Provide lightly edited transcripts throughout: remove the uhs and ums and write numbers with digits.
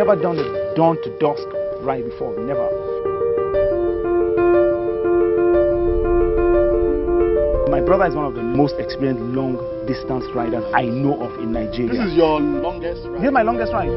never done a dawn to dusk ride before, never. My brother is one of the most experienced long distance riders I know of in Nigeria. This is your longest ride? This is my longest ride.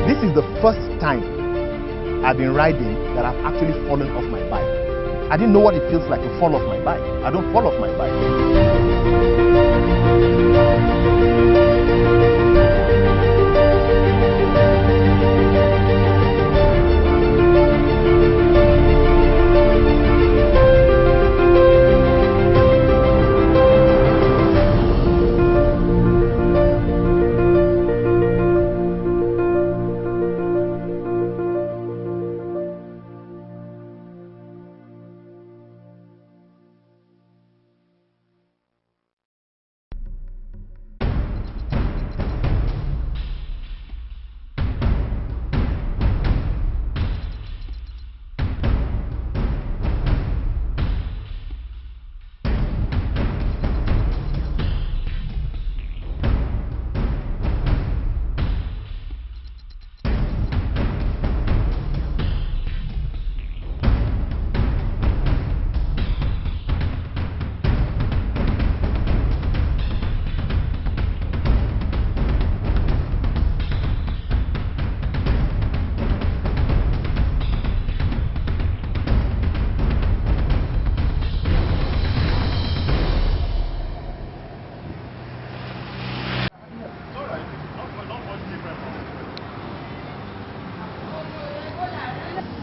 This is the first time I've been riding that I've actually fallen off my bike. I didn't know what it feels like to fall off my bike. I don't fall off my bike.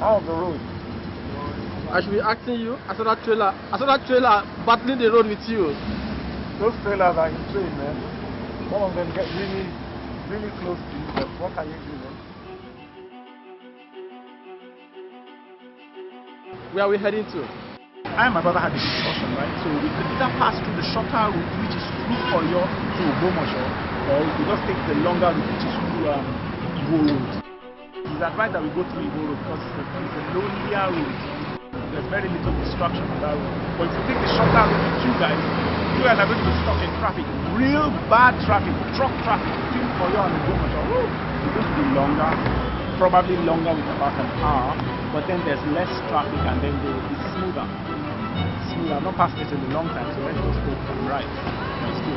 How's the road? I should be asking you. I saw that trailer battling the road with you. Those trailers are insane, man. Some of them get really, really close to you, but what can you do, man? Where are we heading to? I and my brother had a discussion, right? So we could either pass through the shorter route, which is through Oyo to Ogbomoso, or we could just take the longer route, which is through Iwo Road. It's advised that we go through Iwo Road because it's a lonelier road. There's very little distraction on that road. But if you take the shorter route with you guys are going to be stuck in traffic. Real bad traffic, truck traffic between Oyo and Ogbomoso. It's going to be longer, probably longer with about an hour, but then there's less traffic and then it's smoother. I've not passed it in a long time, so let's just go from right. Let's go.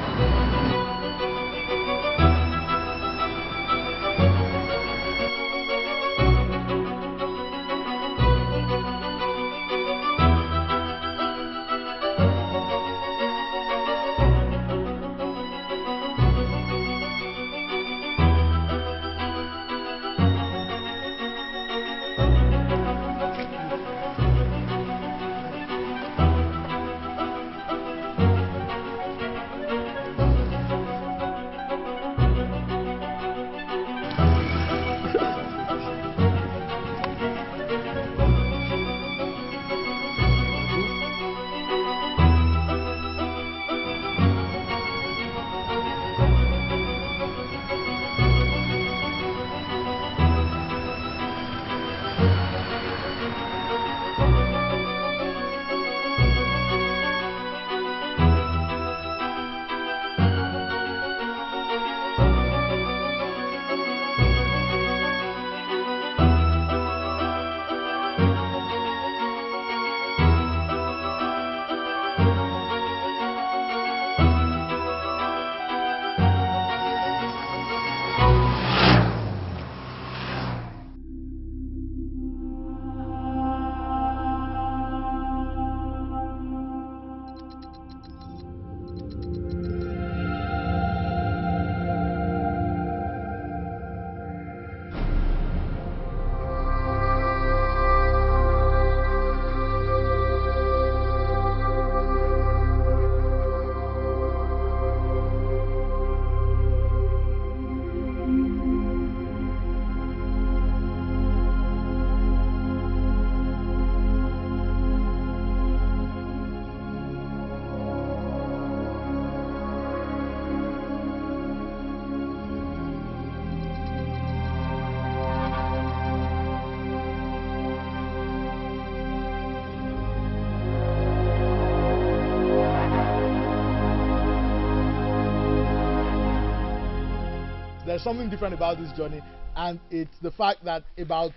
there's something different about this journey, and it's the fact that about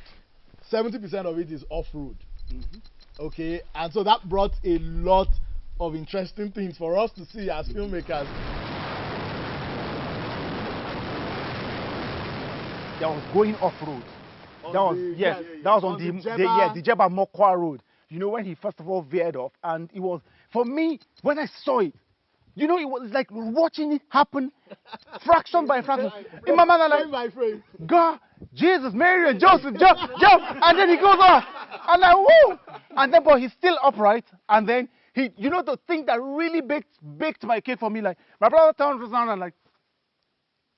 70% of it is off-road. Okay, and so that brought a lot of interesting things for us to see as filmmakers. That was going off-road. That was on the Jeba Mokwa road. You know, when he first of all veered off, and it was, for me, when I saw it, you know, it was like watching it happen, fraction by fraction. In my mind, I'm like, God, Jesus, Mary, and Joseph, jump, and then he goes off, and like, woo! And then, but he's still upright, and then he, you know, the thing that really baked my cake for me, like, my brother turned around and like,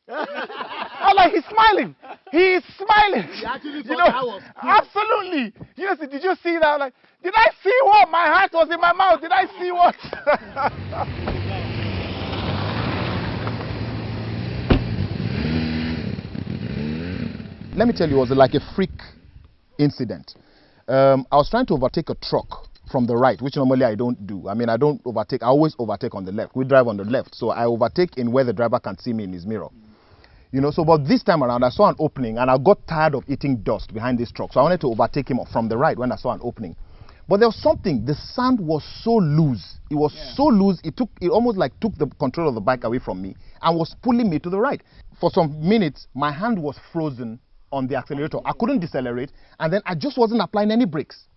I'm like, he's smiling. He's smiling. He actually thought that was cool. Absolutely. You know, did you see that? Like, did I see what? My heart was in my mouth. Did I see what? Let me tell you, it was like a freak incident. I was trying to overtake a truck from the right, which normally I don't do. I mean, I don't overtake. I always overtake on the left. We drive on the left, so I overtake in where the driver can see me in his mirror. You know, so but this time around, I saw an opening, and I got tired of eating dust behind this truck, so I wanted to overtake him from the right when I saw an opening. But there was something. The sand was so loose. It was so loose. It almost like took the control of the bike away from me and was pulling me to the right. For some minutes, my hand was frozen on the accelerator. I couldn't decelerate, and then I just wasn't applying any brakes.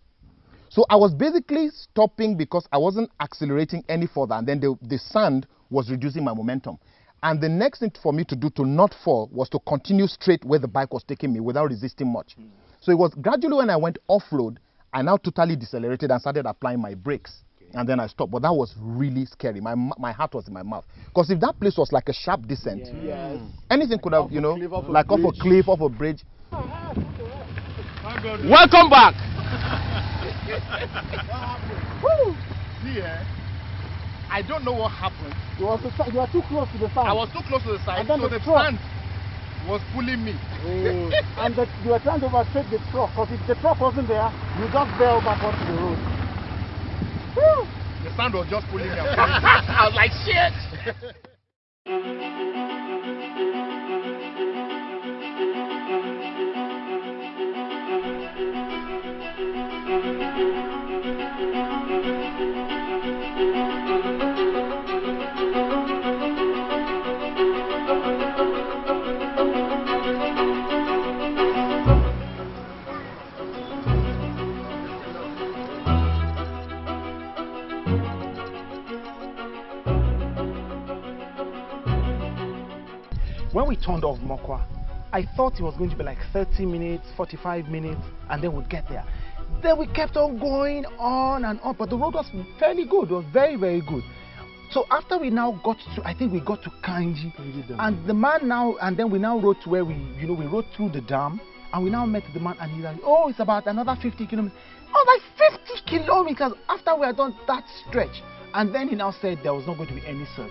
So I was basically stopping because I wasn't accelerating any further, and then the sand was reducing my momentum. And the next thing for me to do to not fall was to continue straight where the bike was taking me without resisting much. So it was gradually when I went off-road, I now totally decelerated and started applying my brakes. And then I stopped. But that was really scary. My heart was in my mouth. Because if that place was like a sharp descent, anything could have, you know, like off a cliff, off a bridge. Welcome back. I don't know what happened. You were too close to the sand. I was too close to the side, so the sand was pulling me. And you were trying to overtake the truck, because if the truck wasn't there, you just bail back onto the road. The sand was just pulling me. I was like, shit! When we turned off Mokwa, I thought it was going to be like 30 minutes, 45 minutes, and then we'd get there. Then we kept on going on and on, but the road was fairly good. It was very, very good. So after we now got to, I think we got to KANIJI, and the man now, and then we now rode to where we rode through the dam, and we now met the man, and he's like, oh, it's about another 50 kilometers. Oh, like 50 kilometers after we had done that stretch. And then he now said there was not going to be any service.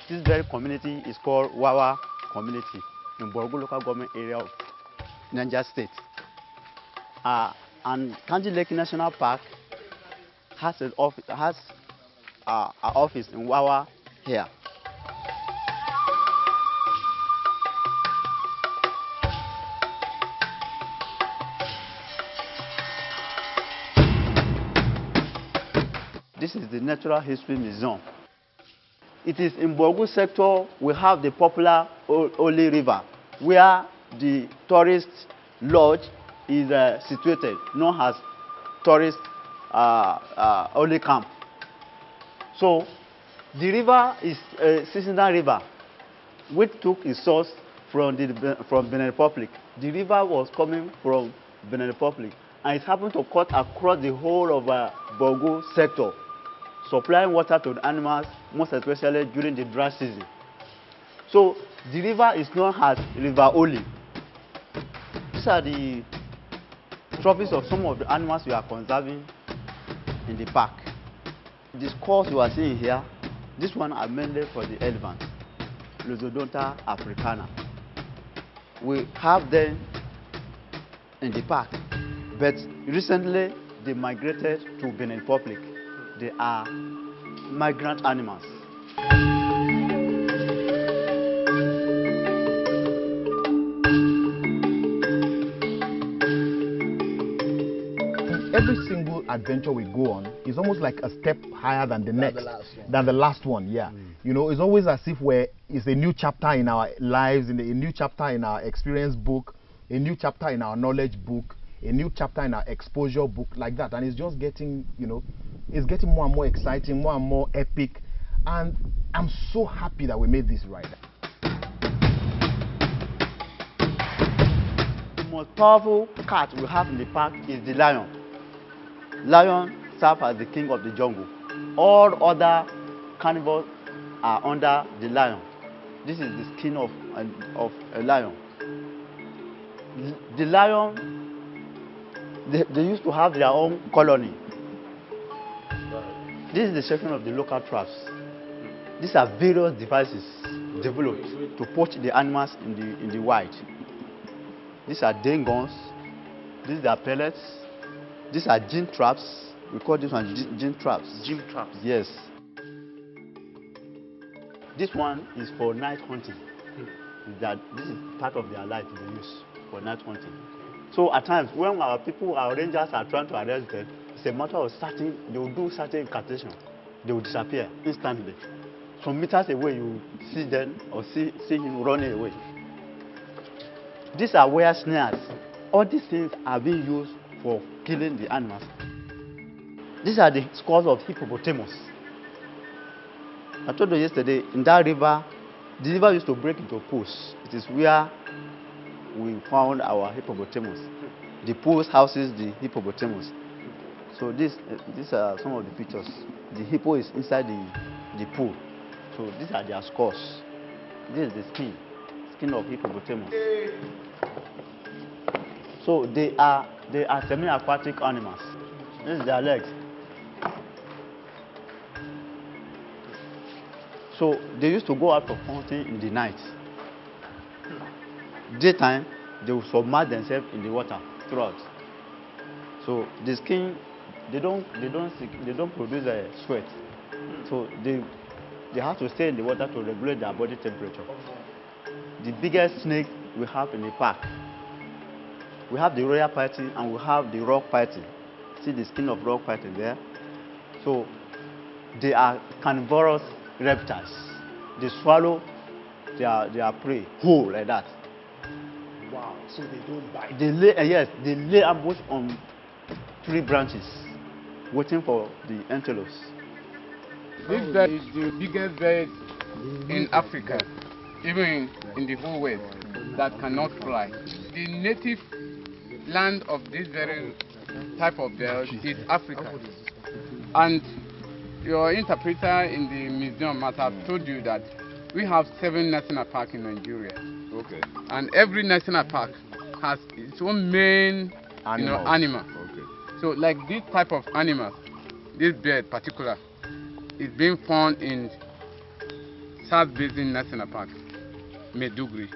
This very community is called Wawa community in Borgu local government area of Niger State. And KANIJI Lake National Park has an office in Wawa here. This is the Natural History Museum. It is in Borgu sector we have the popular Oli River, where the tourist lodge is situated, known as tourist Oli Camp. So the river is a seasonal river, which took its source from Benin Republic. The river was coming from Benin Republic, and it happened to cut across the whole of Borgu sector, supplying water to the animals, most especially during the dry season. So the river is known as River Oli. These are the trophies of some of the animals we are conserving in the park. The skulls you are seeing here, this one are mainly for the elephant, Lozodonta africana. We have them in the park, but recently they migrated to Benin Republic. They are migrant animals. Every single adventure we go on is almost like a step higher than the next, than the last one. Yeah, you know, it's always as if it's a new chapter in our lives, a new chapter in our experience book, a new chapter in our knowledge book, a new chapter in our exposure book, like that. And it's just getting, you know, it's getting more and more exciting, more and more epic, and I'm so happy that we made this ride. The most powerful cat we have in the park is the lion. Lion serves as the king of the jungle. All other carnivores are under the lion. This is the skin of a lion. The lion, they used to have their own colony. This is the section of the local traps. These are various devices developed to poach the animals in the wild. These are den guns. These are pellets. These are gin traps. We call this one gin traps. Gym traps. Yes. This one is for night hunting. This is part of their life they use for night hunting. So at times when our rangers are trying to arrest them, it's a matter of they will do certain incantation. They will disappear instantly. Some meters away you see them or see him running away. These are wire snares. All these things are being used for killing the animals. These are the skulls of hippopotamus. I told you yesterday, in that river, the river used to break into pools. It is where we found our hippopotamus. The pools houses the hippopotamus. So these are some of the pictures. The hippo is inside the pool. So these are their skulls. This is the skin of hippopotamus. So they are semi-aquatic animals. This is their legs. So they used to go out for hunting in the night. Daytime, they will submerge themselves in the water throughout. So the skin, they don't produce a sweat. So they have to stay in the water to regulate their body temperature. The biggest snake we have in the park, we have the royal python and we have the rock python. See the skin of rock python there? So they are carnivorous reptiles. They swallow their prey whole like that. Wow, so they don't bite. They lay ambush on tree branches, waiting for the antelopes. This bird is the biggest bird in Africa, even in the whole world, that cannot fly. The native land of this very type of bird is Africa. And your interpreter in the museum must have told you that we have 7 national parks in Nigeria. Okay. And every national park has its own main animal. Okay. So like this type of animal, this bird particular, is being found in South Basin National Park, Maiduguri.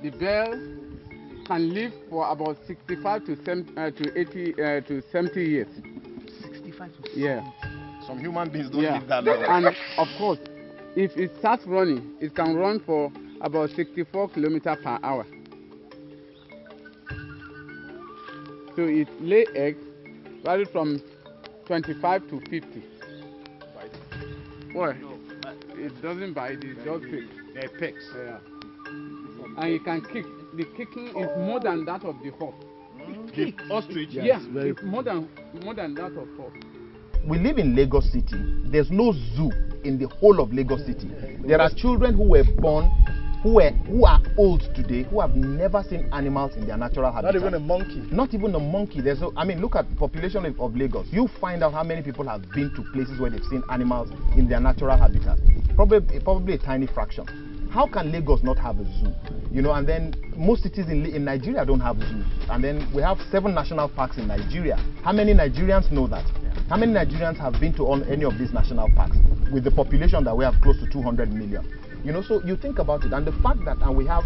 the bear can live for about 65 to 80 to 70 years. 65 to 70. Yeah. Some human beings don't Yeah. live that long. And of course, if it starts running, it can run for about 64 kilometers per hour. So it lay eggs varies from 25 to 50. Well, it doesn't bite, it just picks. Yeah, it picks. Yeah. And it can kick. The kicking is more than that of the horse. The ostrich. Yeah, it's more than that of horse. We live in Lagos City. There's no zoo in the whole of Lagos City. There are children who were born, who are old today, who have never seen animals in their natural habitat. Not even a monkey. Not even a monkey. There's no, I mean, look at the population of Lagos. You find out how many people have been to places where they've seen animals in their natural habitat. Probably a tiny fraction. How can Lagos not have a zoo? You know, and then most cities in Nigeria don't have zoos. And then we have 7 national parks in Nigeria. How many Nigerians know that? How many Nigerians have been to any of these national parks with the population that we have close to 200 million? You know, so you think about it, and the fact that we have,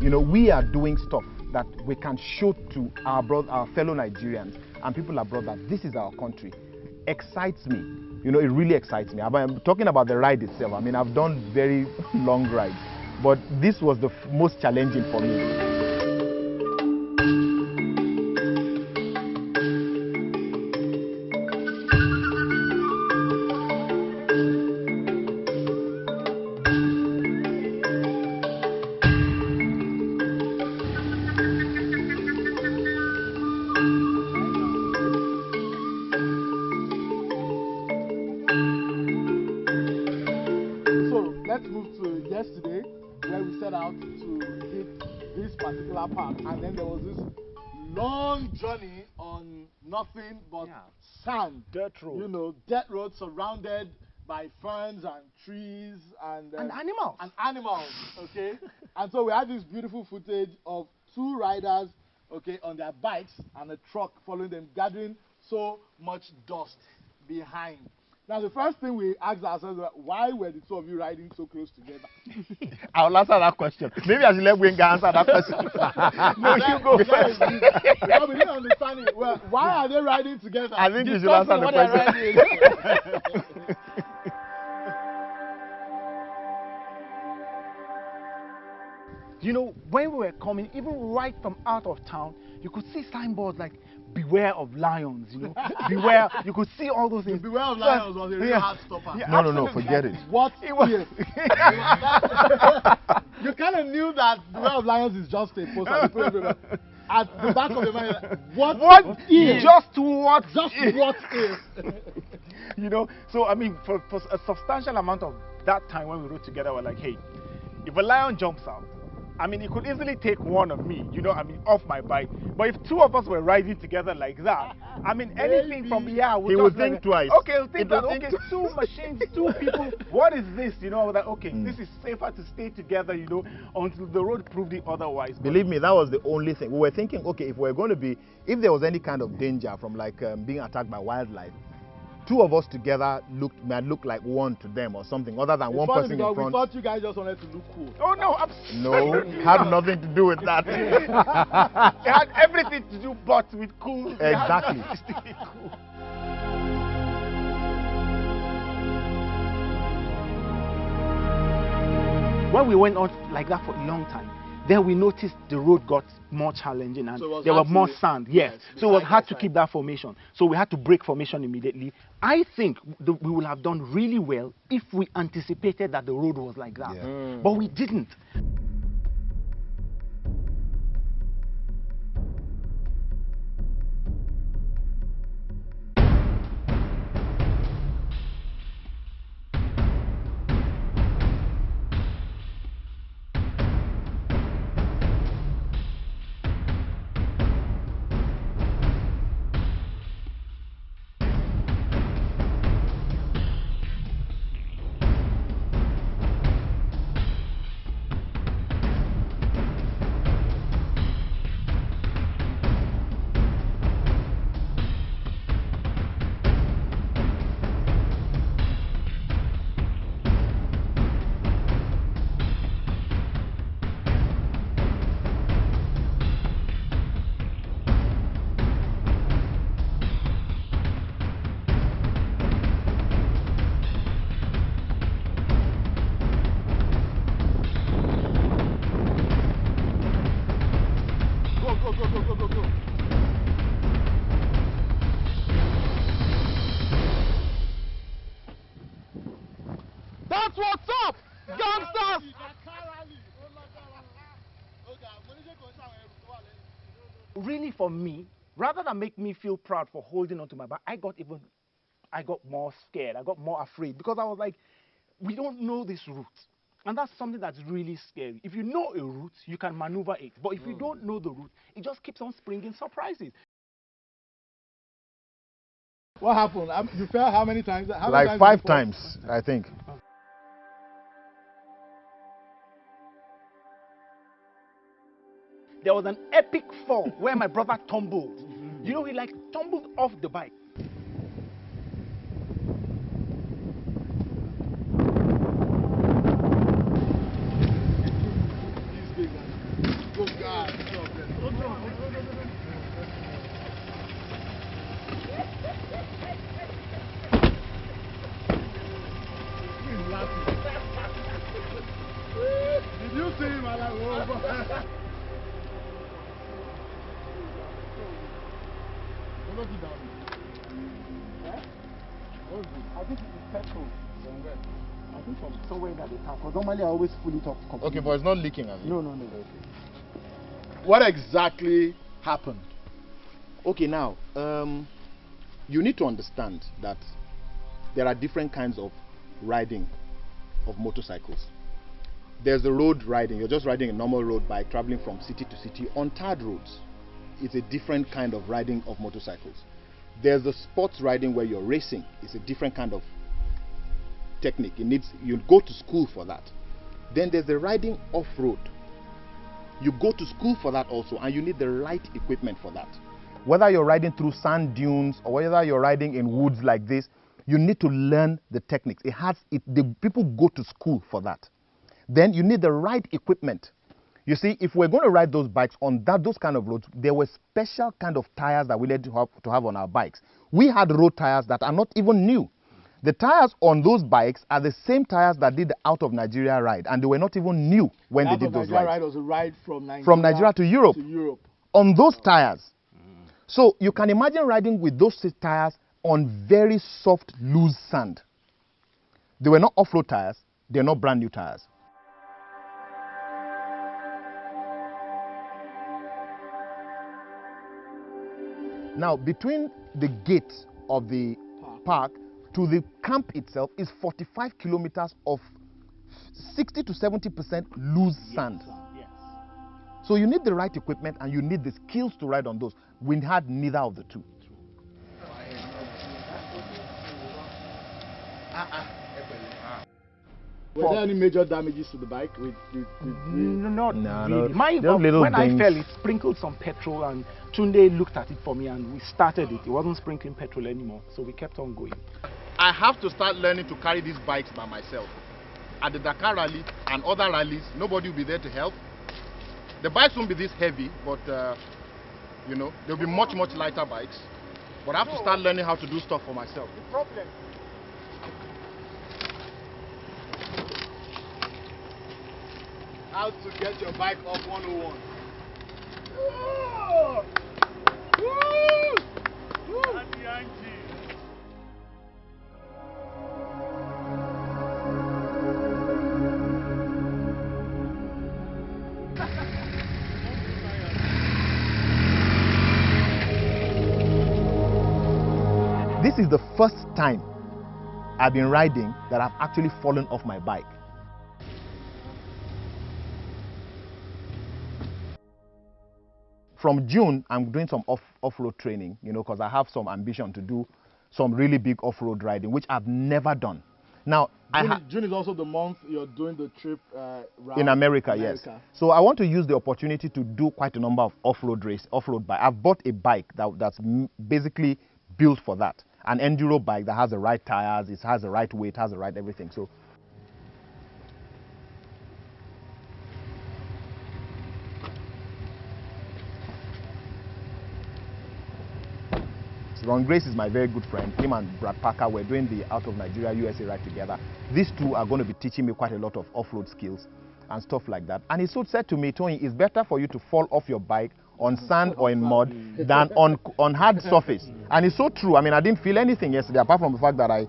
you know, we are doing stuff that we can show to our fellow Nigerians and people abroad that this is our country, excites me. You know, it really excites me. I'm talking about the ride itself. I mean, I've done very long rides, but this was the most challenging for me. Let's move to yesterday, where we set out to hit this particular park, and then there was this long journey on nothing but sand, dirt road. You know, dirt road surrounded by ferns and trees and animals. And animals, okay. And so we had this beautiful footage of 2 riders, okay, on their bikes and a truck following them, gathering so much dust behind. Now, the first thing we asked ourselves was, why were the 2 of you riding so close together? I'll answer that question. Maybe I should let Wenga answer that question. No, you go first. Because we didn't understand it. Well, why are they riding together? I think you should answer the question. You know, when we were coming, even right from out of town, you could see signboards like, beware of lions, you know. Beware, you could see all those things. Beware of lions was a really hard stopper. Yeah, no, forget it. What? You kind of knew that beware of lions is just a poster. At the back of your mind, what is? Just what is? You know, so I mean, for a substantial amount of that time when we rode together, we're like, hey, if a lion jumps out, I mean, it could easily take one of me, you know, I mean, off my bike. But if 2 of us were riding together like that, I mean, anything from here, he would think twice. Okay, he'll think that, okay, 2 machines, 2 people, what is this? You know, that, okay, this is safer to stay together, you know, until the road proved it otherwise. Believe me, that was the only thing. We were thinking, okay, if we're going to be, if there was any kind of danger from like being attacked by wildlife, 2 of us together might look like one to them or something, other than one person in front. We thought you guys just wanted to look cool. Oh no, no, had nothing to do with that. It had everything to do but with cool. Exactly. Cool. When we went on like that for a long time, then we noticed the road got more challenging and so there was more sand. Yes, so it was hard to keep that formation. So we had to break formation immediately. I think we would have done really well if we anticipated that the road was like that. Yeah. But we didn't. really for me, rather than make me feel proud for holding on to my bike, I got more scared. I got more afraid because I was like, we don't know this route. And that's something that's really scary. If you know a route, you can maneuver it. But if you don't know the route, it just keeps on springing surprises. What happened? You fell how many times? How Like many 5 times, I think. There was an epic fall where my brother tumbled. You know, he like tumbled off the bike. Good God. He's laughing. Did you see him? I like, whoa. What is that? I think it's petrol. I think from somewhere in the tank. Because normally I always fill it up completely. Okay, but it's not leaking, has it? No. What exactly happened? Okay, now, you need to understand that there are different kinds of riding of motorcycles. There's the road riding. You're just riding a normal road bike, traveling from city to city on tarred roads. It's a different kind of riding of motorcycles. There's the sports riding where you're racing. It's a different kind of technique. You go to school for that. Then there's the riding off-road. You go to school for that also, and you need the right equipment for that. Whether you're riding through sand dunes or whether you're riding in woods like this, you need to learn the techniques. The people go to school for that. Then you need the right equipment. You see, if we're going to ride those bikes on those kind of roads, there were special kind of tires that we needed to have on our bikes. We had road tires that are not even new. The tires on those bikes are the same tires that did the out of Nigeria ride, and they were not even new when they did those rides. Ride was a ride from Nigeria to Europe. On those tires. So you can imagine riding with those tires on very soft, loose sand. They were not off-road tires. They're not brand new tires. Now, between the gate of the park to the camp itself is 45 kilometers of 60 to 70% loose sand. Yes. So you need the right equipment and you need the skills to ride on those. We had neither of the two. Were there any major damages to the bike? Not really. Little when things. I fell, it sprinkled some petrol, and Tunde looked at it for me, and we started it. It wasn't sprinkling petrol anymore, so we kept on going. I have to start learning to carry these bikes by myself. At the Dakar rally and other rallies, nobody will be there to help. The bikes won't be this heavy, but you know, they'll be much lighter bikes. But I have to start learning how to do stuff for myself. The problem. How to get your bike off 101. This is the first time I've been riding that I've actually fallen off my bike. From June, I'm doing some off-road training, you know, because I have some ambition to do some really big off-road riding, which I've never done. Now, June is also the month you're doing the trip around in America, yes. So I want to use the opportunity to do quite a number of off-road bike. I've bought a bike that's basically built for that. An enduro bike that has the right tires, it has the right weight, has the right everything. So Ron Grace is my very good friend. Him and Brad Parker were doing the Out of Nigeria USA ride together. These two are going to be teaching me quite a lot of off-road skills and stuff like that. And he said to me, Tony, it's better for you to fall off your bike on sand or in mud than on hard surface. And it's so true. I mean, I didn't feel anything yesterday, apart from the fact that I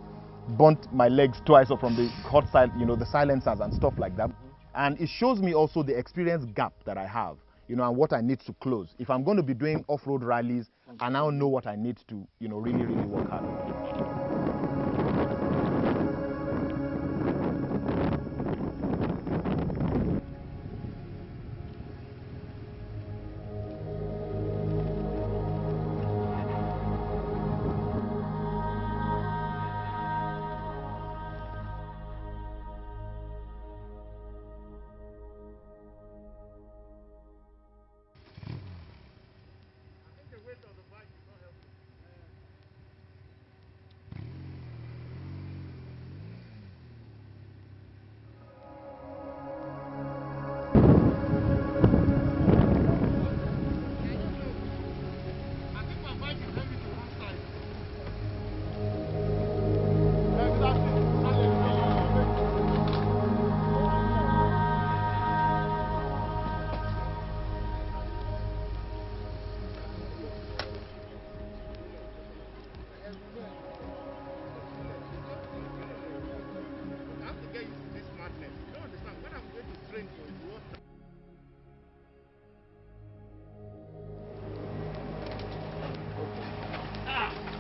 burnt my legs twice from the hot side, you know, the silencers and stuff like that. And it shows me also the experience gap that I have you know, and what I need to close. If I'm going to be doing off-road rallies, I now know what I need to, you know, really, really work hard on.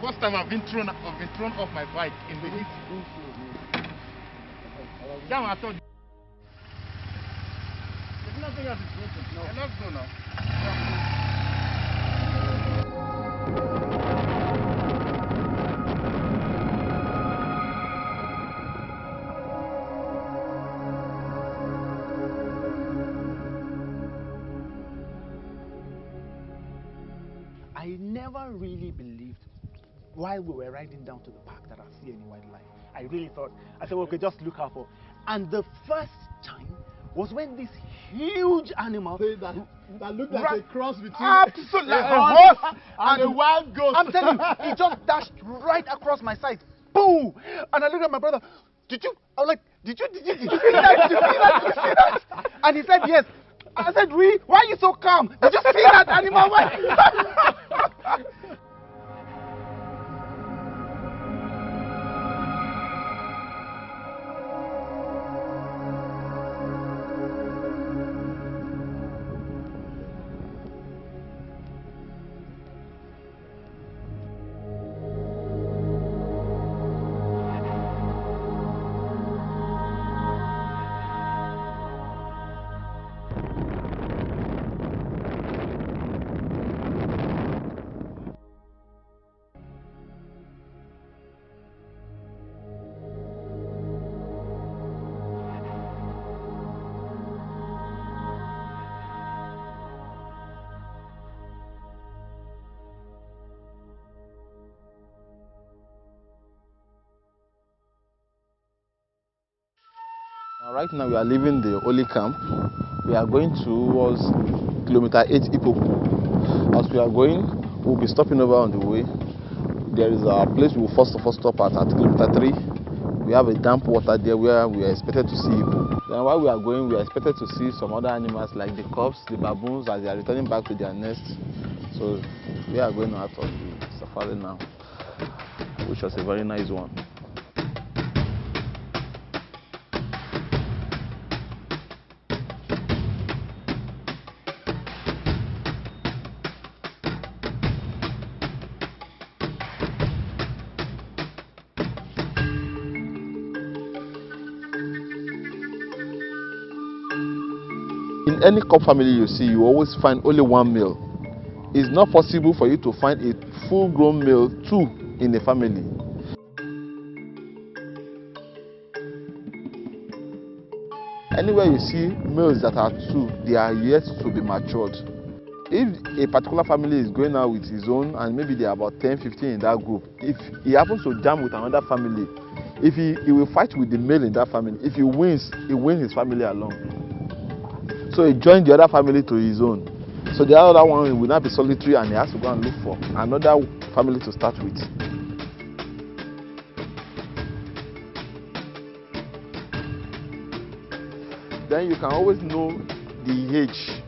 First time I've been thrown off my bike in the heat. Damn, I thought. There's nothing else is broken. No. Yeah, let's go now. I never really believed while we were riding down to the park that I'd see any wildlife. I really thought, I said, okay, just look out for. And the first time was when this huge animal that looked like a cross between absolutely a horse and a wild goat. I'm telling you, it just dashed right across my side. Boom! And I looked at my brother. Did you? I was like, did you see that? Did you see that? And he said, yes. I said, really? Why are you so calm? Did you see that animal? Right now we are leaving the Oli camp. We are going towards kilometer 8 Ipoku. As we are going, we'll be stopping over on the way. There is a place we will first of all stop at kilometer 3. We have a damp water there where we are expected to see Ipoku. Then while we are going, we are expected to see some other animals like the cubs, the baboons as they are returning back to their nest. So we are going out of the safari now, which was a very nice one. In any cub family you see, you always find only one male. It's not possible for you to find a full-grown male, 2 in a family. Anywhere you see males that are 2, they are yet to be matured. If a particular family is going out with his own and maybe there are about 10, 15 in that group, if he happens to jam with another family, if he will fight with the male in that family. If he wins his family along. So he joined the other family to his own. So the other one will not be solitary and he has to go and look for another family to start with. Then you can always know the age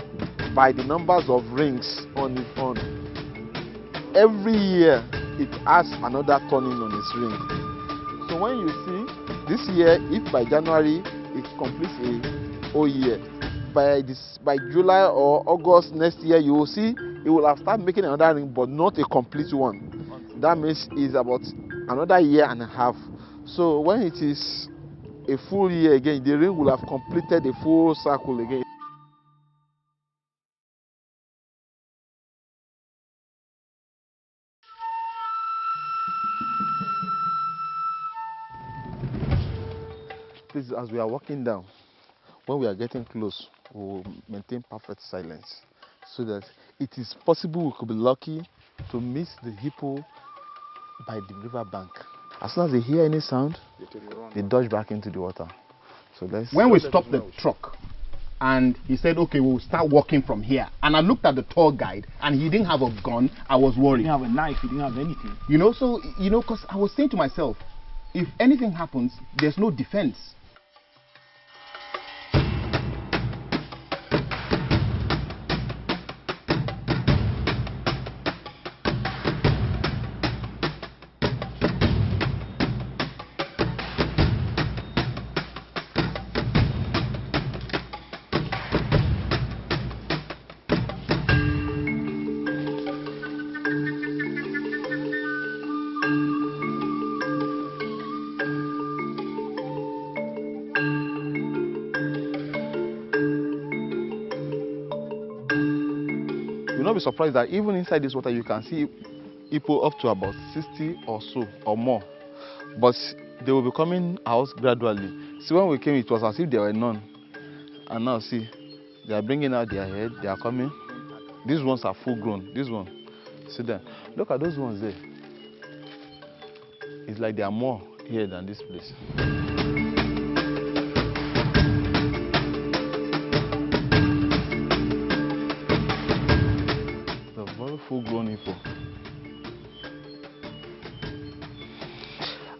by the numbers of rings on his horn. Every year it has another turning on its ring. So when you see this year, if by January it completes a whole year, by July or August next year, you will see it will have started making another ring, but not a complete one. That means it's about another year and a half. So when it is a full year again, the ring will have completed the full circle again. Please, as we are walking down, when we are getting close, we will maintain perfect silence so that it is possible we could be lucky to miss the hippo by the river bank. As soon as they hear any sound, they dodge back into the water. So when we stopped the truck and he said, okay, we'll start walking from here, and I looked at the tour guide and he didn't have a gun, I was worried. He didn't have a knife, he didn't have anything. You know, so, you know, because I was saying to myself, if anything happens, there's no defense. You'll not be surprised that even inside this water you can see hippo up to about 60 or so or more, but they will be coming out gradually. See, when we came, it was as if there were none, and now see, they are bringing out their head, they are coming. These ones are full grown. This one, see them, look at those ones there. It's like they are more here than this place. Full-grown hippo.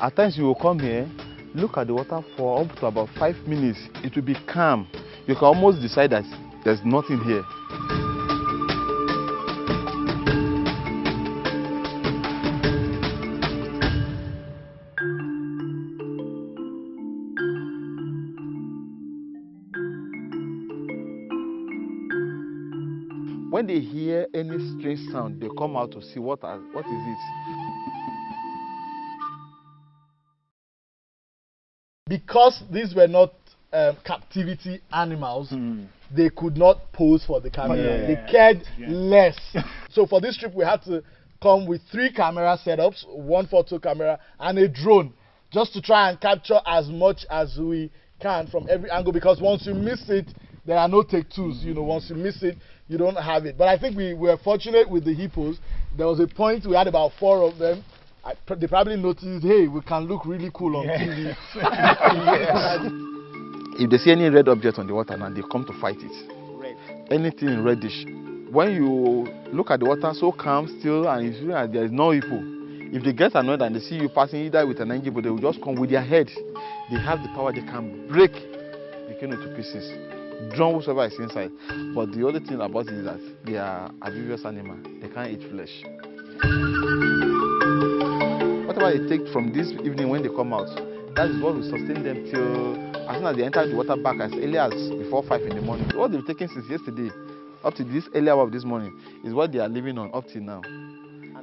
At times you will come here, look at the water for up to about 5 minutes. It will be calm. You can almost decide that there's nothing here. When they hear any strange sound, they come out to see what is it. Because these were not captivity animals, they could not pose for the camera. Yeah. They cared less. So for this trip, we had to come with 3 camera setups, 1 photo camera and a drone, just to try and capture as much as we can from every angle, because once you miss it, there are no take twos. You know, once you miss it, you don't have it. But I think we were fortunate with the hippos. There was a point we had about 4 of them. They probably noticed, hey, we can look really cool on TV. If they see any red object on the water now, they come to fight it. Red. Anything reddish. When you look at the water so calm, still, and you see that there is no hippo, if they get annoyed and they see you passing either with an engine, but they will just come with their head. They have the power, they can break the canoe to pieces, drown whoever is inside. But the only thing about it is that they are amphibious animals. They can't eat flesh. Whatever they take from this evening when they come out, that is what will sustain them till as soon as they enter the water back as early as before 5 in the morning. What they've taken since yesterday up to this early hour of this morning is what they are living on up till now.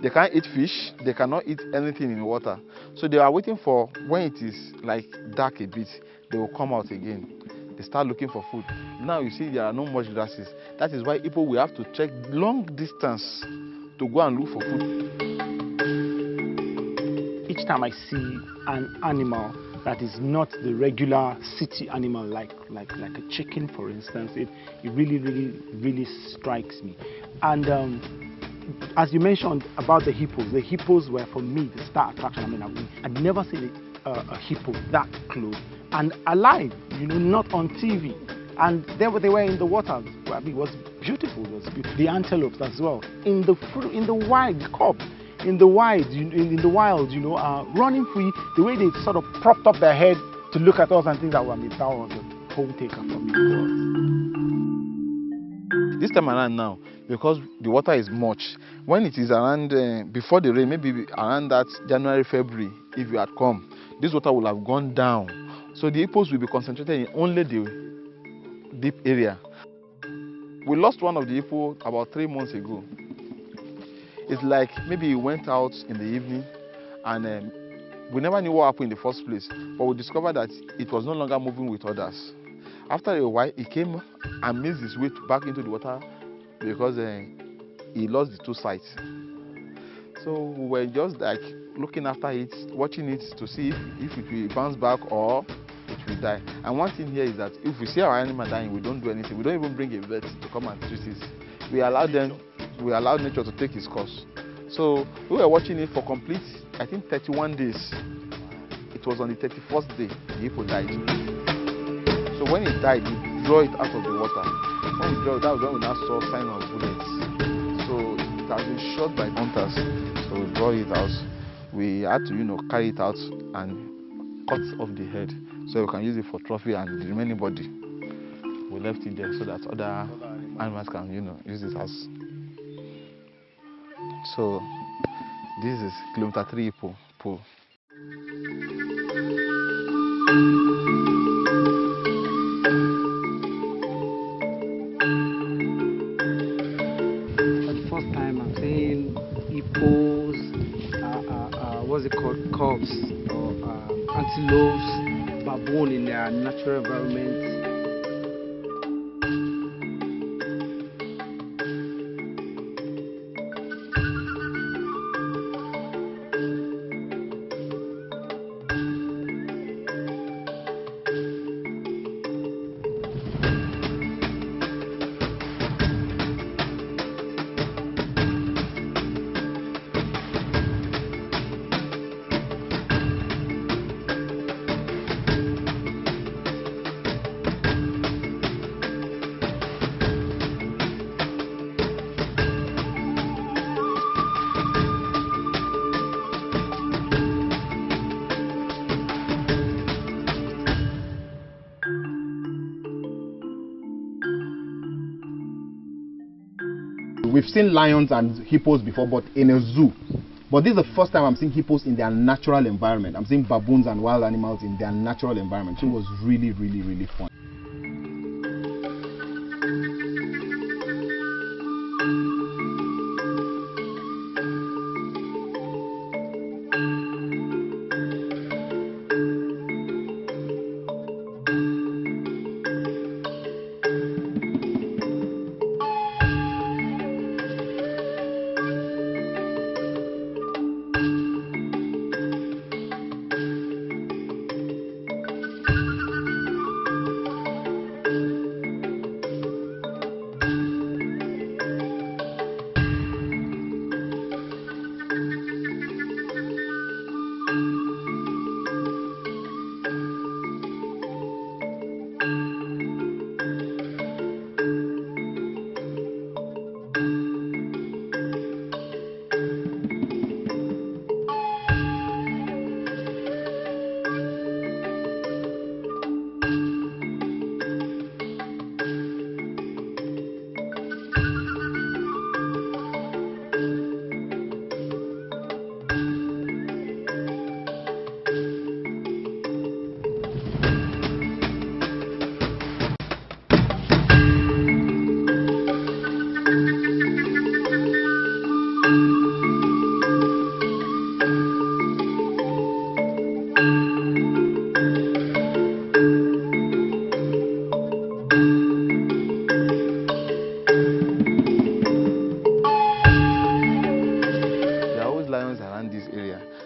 They can't eat fish, they cannot eat anything in the water. So they are waiting for when it is like dark a bit, they will come out again. They start looking for food. Now you see there are no much grasses. That is why people will have to trek long distance to go and look for food. Each time I see an animal that is not the regular city animal, like a chicken, for instance, it really strikes me. And as you mentioned about the hippos were for me the star attraction. I mean, I'd never seen a hippo that close and alive, you know, not on TV. And they were in the water. I mean, it was beautiful. It was beautiful. The antelopes as well, in the wild, cubs. In the wild, you know, running free, the way they sort of propped up their head to look at us and things that were, I mean, that was a home taker for me. This time around now, because the water is much, when it is around, before the rain, maybe around that January, February, if you had come, this water will have gone down. So the hippos will be concentrated in only the deep area. We lost one of the hippo about 3 months ago. It's like maybe he went out in the evening and we never knew what happened in the first place, but we discovered that it was no longer moving with others. After a while, he came and missed his way back into the water because he lost the 2 sights. So we were just like looking after it, watching it to see if it will bounce back or it will die. And one thing here is that if we see our animal dying, we don't do anything. We don't even bring a vet to come and treat it. We allow nature to take its course. So we were watching it for complete, I think 31 days. It was on the 31st day the hippo died. So when it died, we draw it out of the water. When we draw it, that was when we now saw sign of bullets. So it has been shot by hunters. So we brought it out. We had to, carry it out and cut off the head so we can use it for trophy, and the remaining body we left it there so that other animals can, use it as. So this is kilometer 3 pool. For the first time, I'm seeing hippos, what's it called, cubs, or antelopes, baboon in their natural environment. We've seen lions and hippos before, but in a zoo. But this is the first time I'm seeing hippos in their natural environment. I'm seeing baboons and wild animals in their natural environment. So it was really, really, really fun.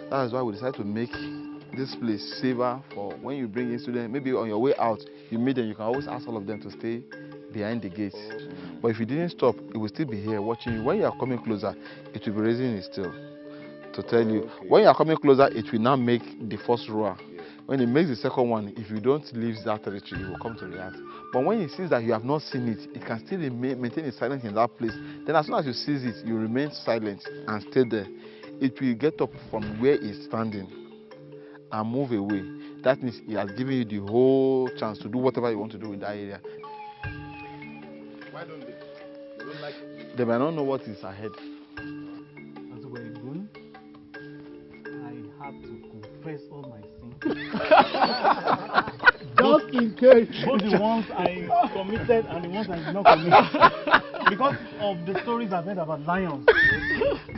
That's why we decided to make this place safer for when you bring in students. Maybe on your way out, you meet them, you can always ask all of them to stay behind the gates. But if you didn't stop, it will still be here watching you. When you are coming closer, it will be raising its tail to tell you. When you are coming closer, it will now make the first roar. When it makes the second one, if you don't leave that territory, it will come to react. But when it sees that you have not seen it, it can still maintain its silence in that place. Then as soon as you seize it, you remain silent and stay there. It will get up from where it's standing and move away. That means it has given you the whole chance to do whatever you want to do in that area. Why don't they? They don't like it. They might not know what is ahead. As we were going, I had to confess all my sins. Just in case. Both the ones I committed and the ones I did not commit. Because of the stories I've heard about lions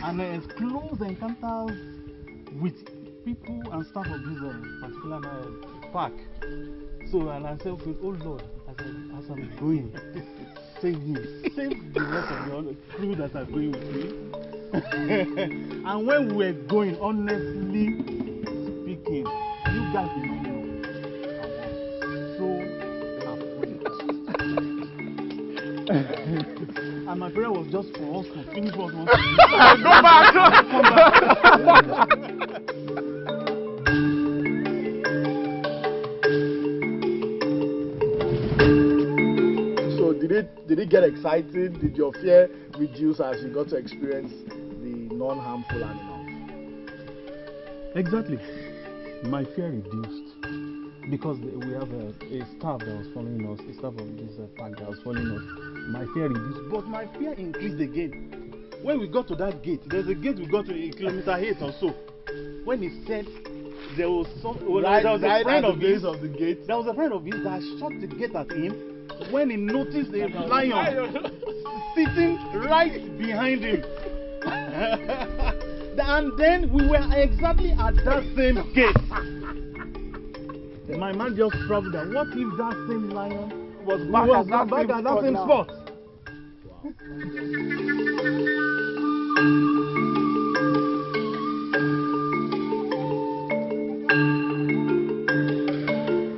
and close encounters with people and staff of this particular park. So, and I said, okay, oh Lord, as I'm going, save me. Save the rest of the crew that are going with me. And when we were going, honestly speaking, you guys did not know. And my prayer was just for us to finish what we want to do. Go back! Come back! So did it get exciting? Did your fear reduce as you got to experience the non-harmful animals? Exactly. My fear reduced. Because we have a staff that was following us, a staff of this park that was following us. My fear reduced, but my fear increased again. When we got to that gate, there's a gate we got to in kilometer 8 or so. When he said there was some, there was a friend of his of the gate. There was a friend of his that shut the gate at him when he noticed a lion sitting right behind him. And then we were exactly at that same gate. My man just traveled that. What if that same lion was back at that same spot?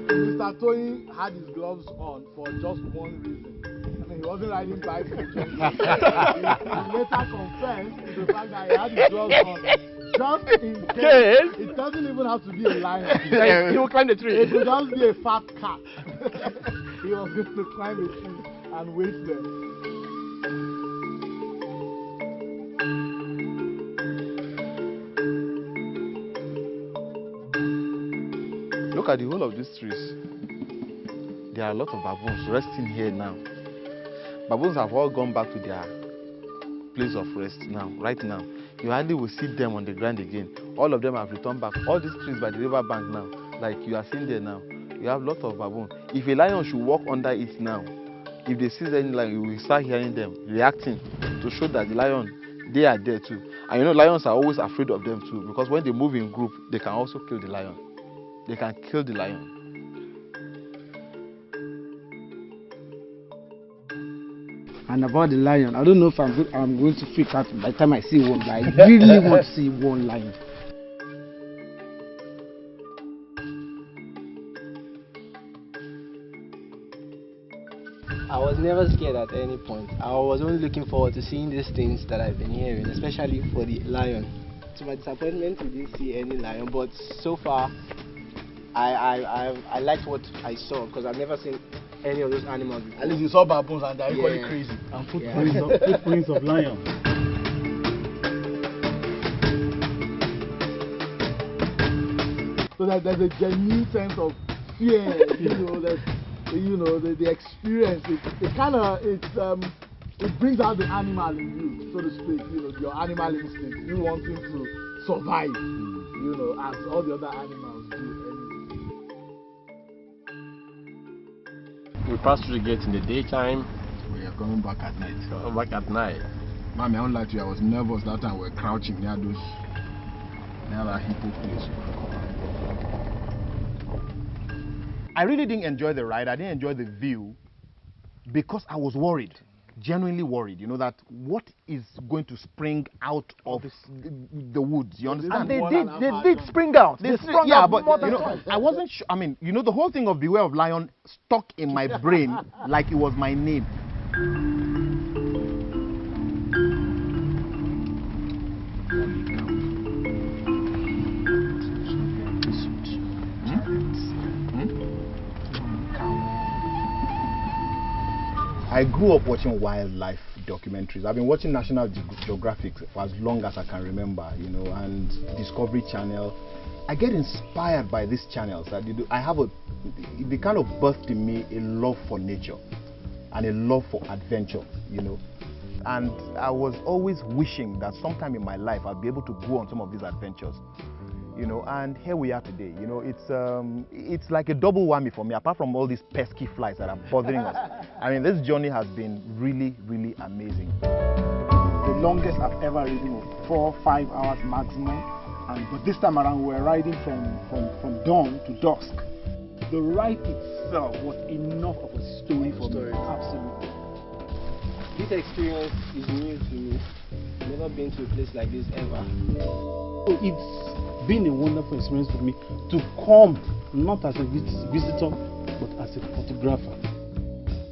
Mr. Tony had his gloves on for just one reason. I mean, he wasn't riding bikes in the jungle. He later confessed to the fact that he had his gloves on just in case. It doesn't even have to be a lion. He will climb the tree. It could just be a fat cat. He was going to climb a tree and wait there. Look at the whole of these trees. There are a lot of baboons resting here now. Baboons have all gone back to their place of rest now, right now. You hardly will see them on the ground again. All of them have returned back. All these trees by the river bank now, like you are seeing there now, you have a lot of baboons. If a lion should walk under it now, if they see any lion, you will start hearing them reacting to show that the lion, they are there too. And you know, lions are always afraid of them too, because when they move in group, they can also kill the lion. They can kill the lion. And about the lion, I don't know if I'm going to freak out by the time I see one, but I really want to see one lion. I was never scared at any point. I was only looking forward to seeing these things that I've been hearing, especially for the lion. To my disappointment, we didn't see any lion, but so far, I liked what I saw because I've never seen any of those animals before. At least you saw baboons and they're equally crazy. And footprints of lions. So that there's a genuine sense of fear, the experience. It brings out the animal in you, so to speak. Your animal instinct, you wanting to survive, as all the other animals do. We passed through the gate in the daytime. We are coming back at night. Come back at night. Mommy, I don't lie to you, I was nervous that time. We were crouching near that hippo place. I really didn't enjoy the ride. I didn't enjoy the view because I was worried, genuinely worried, that what is going to spring out of the woods, you understand? And they did spring out. They sprung out, but I wasn't sure. I mean, the whole thing of Beware of Lion stuck in my brain like it was my name. I grew up watching wildlife documentaries. I've been watching National Geographic for as long as I can remember, and Discovery Channel. I get inspired by these channels. They kind of birthed in me a love for nature and a love for adventure, And I was always wishing that sometime in my life I'd be able to go on some of these adventures. you know, and here we are today. You know, it's like a double whammy for me, apart from all these pesky flies that are bothering us. I mean, this journey has been really, really amazing. The longest I've ever ridden was 4-5 hours maximum, but this time around we were riding from dawn to dusk. The ride itself was enough of a story for me. Absolutely. This experience is new to me. I've never been to a place like this ever. It's been a wonderful experience for me to come not as a visitor but as a photographer.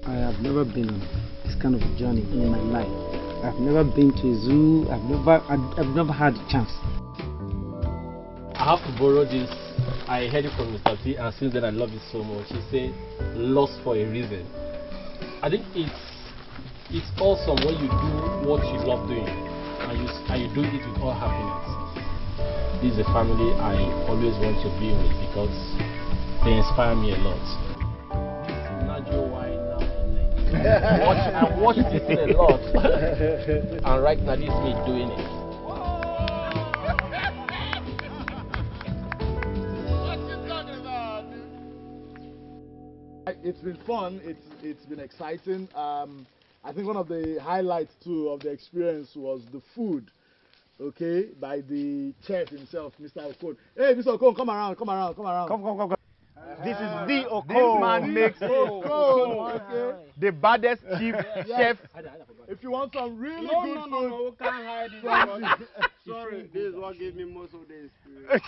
I have never been on this kind of a journey in my life. I've never been to a zoo. I've never had a chance. I have to borrow this. I heard it from Mr. T, and since then I love it so much. He said, "Lost for a reason." I think it's awesome when you do what you love doing, and you do it with all happiness. This is a family I always want to be with because they inspire me a lot. I watch this thing a lot, and right now this is me doing it. It's been fun. It's been exciting. I think one of the highlights too of the experience was the food. Okay, by the chef himself, Mr. Okon. Hey, Mr. Okon, come around. Come. This is the Okon. This man makes Okon. Okay. the baddest chief chef. If you want some really good food, No, we can't hide it. Sorry, this is what gave me most of the experience.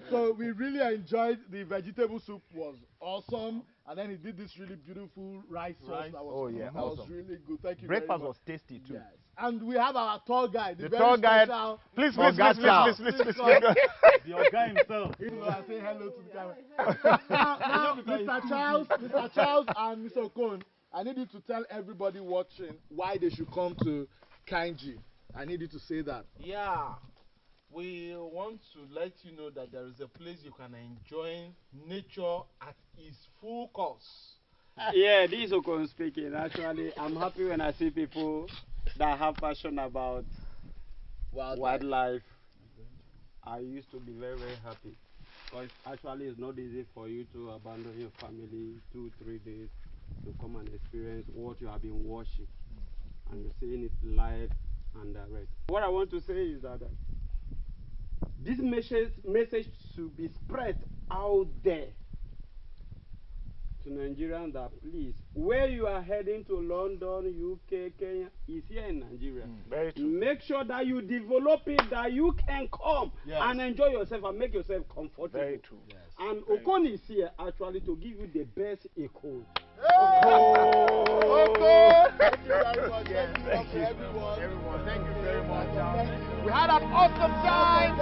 So we really enjoyed the vegetable soup. Was awesome, and then he did this really beautiful rice sauce. That was, that was really good. Thank you. Breakfast very much. was tasty too. Yes. And we have our tour guide. The tour guide. Please. The guy himself. I say hello to the camera. now, Mr. Charles and Mr. Okon, I need you to tell everybody watching why they should come to KANIJI. I need you to say that. Yeah. We want to let you know that there is a place you can enjoy nature at its full course. Yeah, this is Okon speaking. Actually, I'm happy when I see people that have passion about wildlife. I used to be very, very happy. Because actually it's not easy for you to abandon your family 2-3 days to come and experience what you have been watching and seeing it live and direct. What I want to say is that this message should be spread out there to Nigerians that please, where you are heading to London, UK, Kenya, is here in Nigeria. Very true. Make sure that you develop it, that you can come and enjoy yourself and make yourself comfortable. Very true. Yes. And Okon is here actually to give you the best echo. Thank you very much. Thank you, everyone. Thank you very much. We had an awesome time.